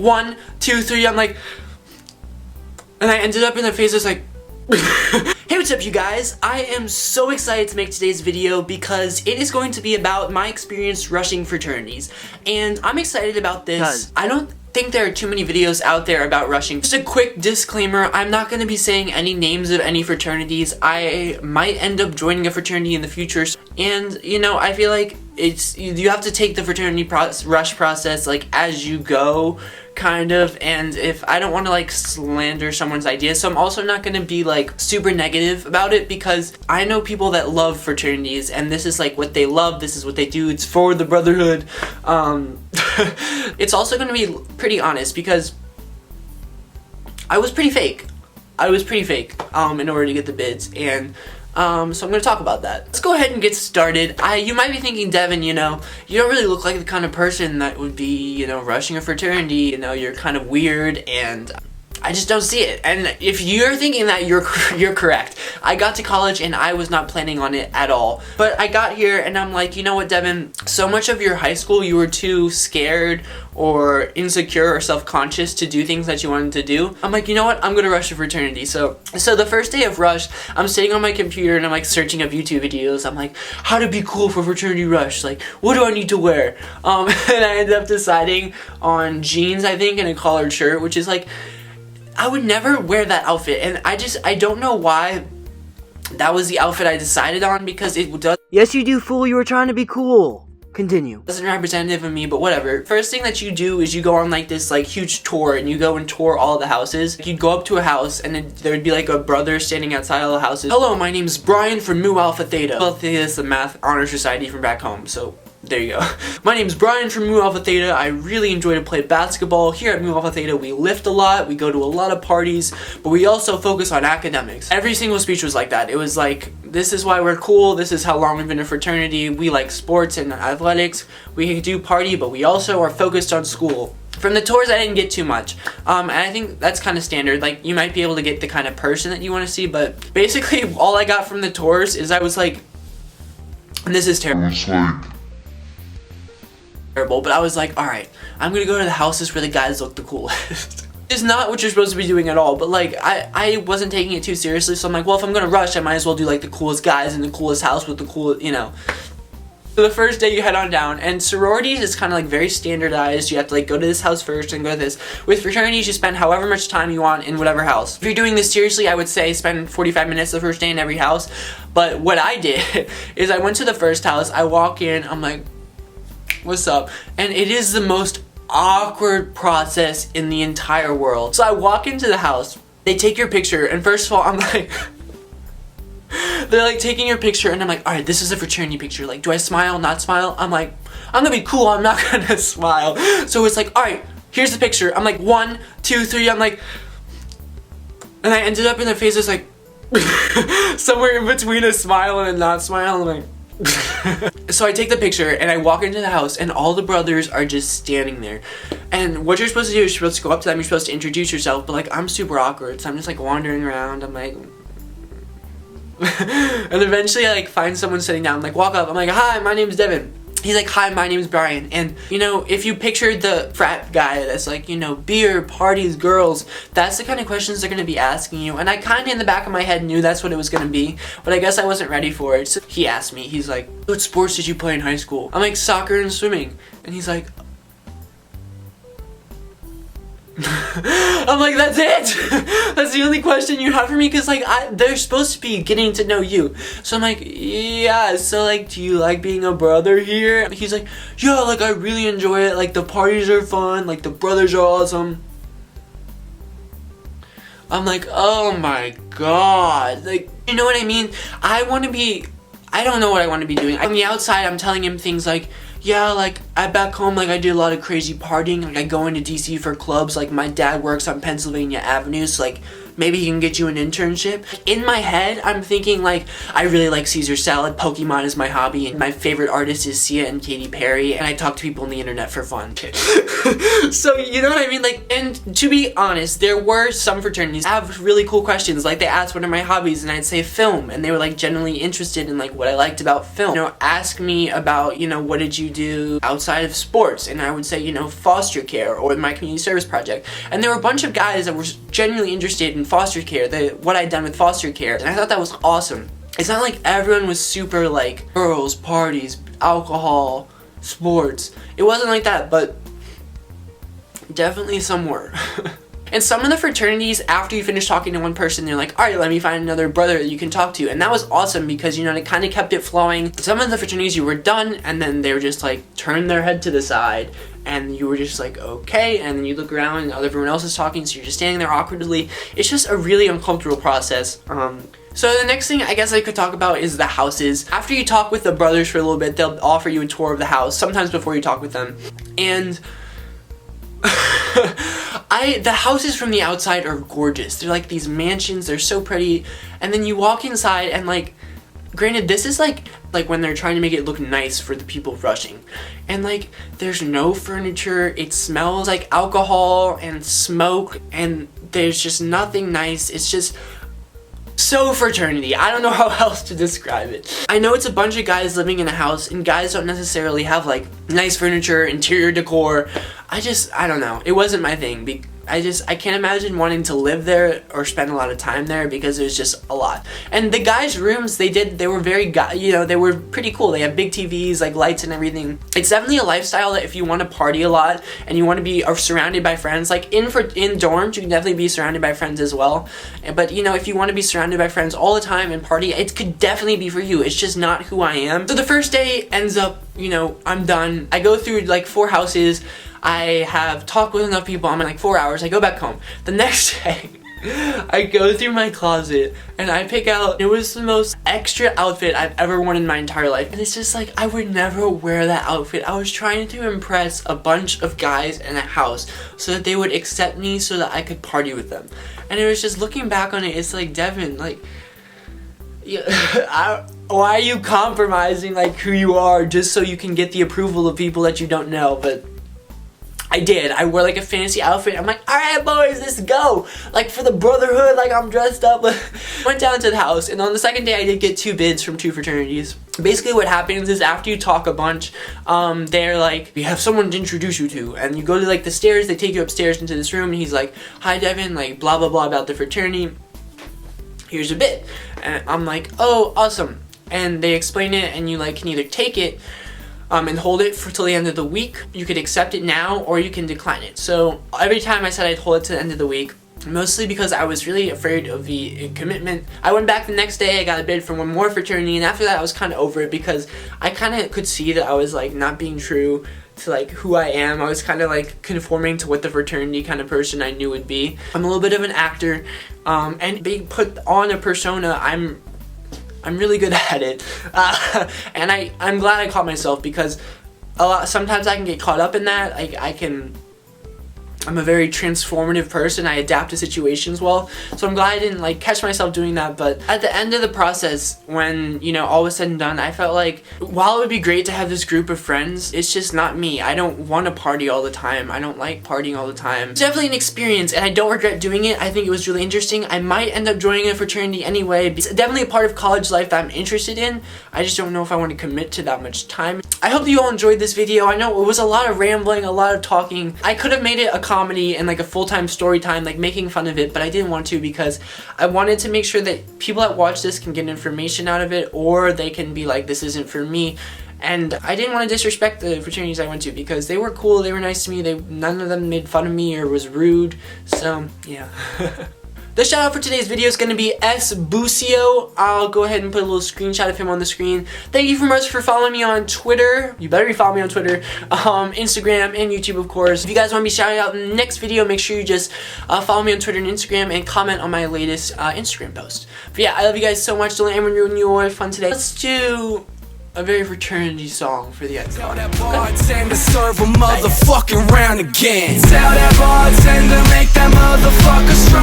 1, 2, 3, I'm like, and I ended up in the phase that's like, hey, what's up you guys? I am so excited to make today's video because it is going to be about my experience rushing fraternities. And I'm excited about this. I don't think there are too many videos out there about rushing. Just a quick disclaimer, I'm not going to be saying any names of any fraternities. I might end up joining a fraternity in the future. And, you know, I feel like you have to take the fraternity rush process like as you go, kind of, and if I don't want to like slander someone's ideas, so I'm also not going to be like super negative about it because I know people that love fraternities and this is like what they love, this is what they do, it's for the brotherhood. It's also going to be pretty honest because I was pretty fake in order to get the bids, and so I'm going to talk about that. Let's go ahead and get started. You might be thinking, Devin, you know, you don't really look like the kind of person that would be, you know, rushing a fraternity, you know, you're kind of weird, and I just don't see it. And if you're thinking that, you're correct. I got to college and I was not planning on it at all. But I got here and I'm like, you know what, Devin, so much of your high school you were too scared or insecure or self-conscious to do things that you wanted to do. I'm like, you know what, I'm gonna rush a fraternity. So the first day of rush, I'm sitting on my computer and I'm like searching up YouTube videos. I'm like, how to be cool for fraternity rush, like what do I need to wear? And I ended up deciding on jeans, I think, and a collared shirt, which is like, I would never wear that outfit, and I don't know why that was the outfit I decided on, because it does— Yes you do, fool, you were trying to be cool. Continue. Doesn't representative of me, but whatever. First thing that you do is you go on like this like huge tour, and you go and tour all the houses. You'd go up to a house and then there would be like a brother standing outside all the houses. Hello, my name's Brian from Mu Alpha Theta. Well, Theta is the math honor society from back home, so there you go. My name's Brian from Mu Alpha Theta. I really enjoy to play basketball. Here at Mu Alpha Theta, we lift a lot, we go to a lot of parties, but we also focus on academics. Every single speech was like that. It was like, this is why we're cool, this is how long we've been a fraternity, we like sports and athletics, we do party, but we also are focused on school. From the tours, I didn't get too much, and I think that's kind of standard. Like, you might be able to get the kind of person that you want to see, but basically all I got from the tours is I was like, and this is terrible. But I was like, alright, I'm gonna go to the houses where the guys look the coolest. It's not what you're supposed to be doing at all, but like, I wasn't taking it too seriously, so I'm like, well, if I'm gonna rush, I might as well do like the coolest guys in the coolest house with the cool, you know. So the first day you head on down, and sororities is kind of like very standardized. You have to like go to this house first and go to this. With fraternities, you spend however much time you want in whatever house. If you're doing this seriously, I would say spend 45 minutes the first day in every house. But what I did is I went to the first house, I walk in, I'm like, what's up? And it is the most awkward process in the entire world. So I walk into the house, they take your picture, and first of all, I'm like, they're like taking your picture, and I'm like, alright, this is a fraternity picture. Like, do I smile, not smile? I'm like, I'm gonna be cool, I'm not gonna smile. So it's like, alright, here's the picture. I'm like, 1, 2, 3, I'm like, and I ended up in the face that's like, somewhere in between a smile and a not smile. I'm like, so I take the picture and I walk into the house and all the brothers are just standing there, and what you're supposed to do is you're supposed to go up to them, you're supposed to introduce yourself, but like I'm super awkward, so I'm just like wandering around, I'm like and eventually I like find someone sitting down, I'm like walk up, I'm like, hi, my name's Devin. He's like, hi, my name's Brian. And you know, if you pictured the frat guy that's like, you know, beer, parties, girls, that's the kind of questions they're gonna be asking you. And I kind of in the back of my head knew that's what it was gonna be, but I guess I wasn't ready for it. So he asked me, he's like, what sports did you play in high school? I'm like, soccer and swimming. And he's like, I'm like, that's it? That's the only question you have for me? Because like they're supposed to be getting to know you. So I'm like, yeah, so like, do you like being a brother here? And he's like, yeah, like I really enjoy it, like the parties are fun, like the brothers are awesome. I'm like, oh my god, like, you know what I mean? I don't know what I want to be doing. On the outside, I'm telling him things like, yeah, like, back home, like, I did a lot of crazy partying, like, I go into DC for clubs, like, my dad works on Pennsylvania Avenue, so, like, maybe he can get you an internship. In my head, I'm thinking like, I really like Caesar salad, Pokemon is my hobby, and my favorite artist is Sia and Katy Perry, and I talk to people on the internet for fun. So, you know what I mean? Like, and to be honest, there were some fraternities that have really cool questions. Like, they asked what are my hobbies, and I'd say film, and they were like genuinely interested in like what I liked about film. You know, ask me about, you know, what did you do outside of sports, and I would say, you know, foster care or my community service project. And there were a bunch of guys that were genuinely interested in foster care, what I'd done with foster care, and I thought that was awesome. It's not like everyone was super like girls, parties, alcohol, sports. It wasn't like that, but definitely some were. And some of the fraternities, after you finish talking to one person, they're like, all right, let me find another brother that you can talk to. And that was awesome because, you know, it kind of kept it flowing. Some of the fraternities you were done, and then they were just like, turn their head to the side. And you were just like, okay. And then you look around and everyone else is talking, so you're just standing there awkwardly. It's just a really uncomfortable process. So the next thing I guess I could talk about is the houses. After you talk with the brothers for a little bit, they'll offer you a tour of the house, sometimes before you talk with them. And the houses from the outside are gorgeous. They're like these mansions, they're so pretty. And then you walk inside and like, granted, this is like when they're trying to make it look nice for the people rushing. And like, there's no furniture, it smells like alcohol and smoke, and there's just nothing nice. It's just so fraternity. I don't know how else to describe it. I know it's a bunch of guys living in a house, and guys don't necessarily have like nice furniture, interior decor. I don't know. It wasn't my thing. I can't imagine wanting to live there or spend a lot of time there because there's just a lot. And the guys' rooms, they were very, you know, they were pretty cool. They have big TVs, like lights and everything. It's definitely a lifestyle that if you want to party a lot and you want to be surrounded by friends, like in dorms, you can definitely be surrounded by friends as well. But, you know, if you want to be surrounded by friends all the time and party, it could definitely be for you. It's just not who I am. So the first day ends up, you know, I'm done. I go through like 4 houses. I have talked with enough people. I'm in like 4 hours. I go back home. The next day, I go through my closet and I pick out, it was the most extra outfit I've ever worn in my entire life. And it's just like, I would never wear that outfit. I was trying to impress a bunch of guys in a house so that they would accept me so that I could party with them. And it was just looking back on it, it's like, Devin, like, why are you compromising like who you are just so you can get the approval of people that you don't know? But I did. I wore like a fancy outfit. I'm like, all right, boys, let's go. Like for the brotherhood, like I'm dressed up. Went down to the house, and on the second day, I did get 2 bids from 2 fraternities. Basically, what happens is after you talk a bunch, they're like, we have someone to introduce you to, and you go to like the stairs. They take you upstairs into this room, and he's like, hi, Devin, like blah blah blah about the fraternity. Here's a bid, and I'm like, oh, awesome. And they explain it, and you like can either take it. And hold it till the end of the week. You could accept it now or you can decline it. So every time I said I'd hold it to the end of the week, mostly because I was really afraid of the commitment. I went back the next day, I got a bid from one more fraternity, and after that I was kind of over it because I kind of could see that I was like not being true to like who I am. I was kind of like conforming to what the fraternity kind of person I knew would be. I'm a little bit of an actor, and being put on a persona, I'm really good at it, and I'm glad I caught myself because sometimes I can get caught up in that. I'm a very transformative person. I adapt to situations well, so I'm glad I didn't like catch myself doing that. But at the end of the process, when you know all was said and done, I felt like while it would be great to have this group of friends, it's just not me. I don't want to party all the time. I don't like partying all the time. It's definitely an experience, and I don't regret doing it. I think it was really interesting. I might end up joining a fraternity anyway. It's definitely a part of college life that I'm interested in. I just don't know if I want to commit to that much time. I hope that you all enjoyed this video. I know it was a lot of rambling, a lot of talking. I could have made it a comedy and like a full-time story time, like making fun of it, but I didn't want to because I wanted to make sure that people that watch this can get information out of it, or they can be like, this isn't for me. And I didn't want to disrespect the fraternities I went to because they were cool, they were nice to me, none of them made fun of me or was rude, so yeah. The shout out for today's video is going to be S. Bucio. I'll go ahead and put a little screenshot of him on the screen. Thank you very much for following me on Twitter. You better be following me on Twitter, Instagram, and YouTube, of course. If you guys want to be shouted out in the next video, make sure you just follow me on Twitter and Instagram and comment on my latest Instagram post. But yeah, I love you guys so much. Don't let anyone ruin your fun today. Let's do a very fraternity song for the end. Tell that bartender serve a motherfucking round again. Tell that bartender make that motherfucker strong.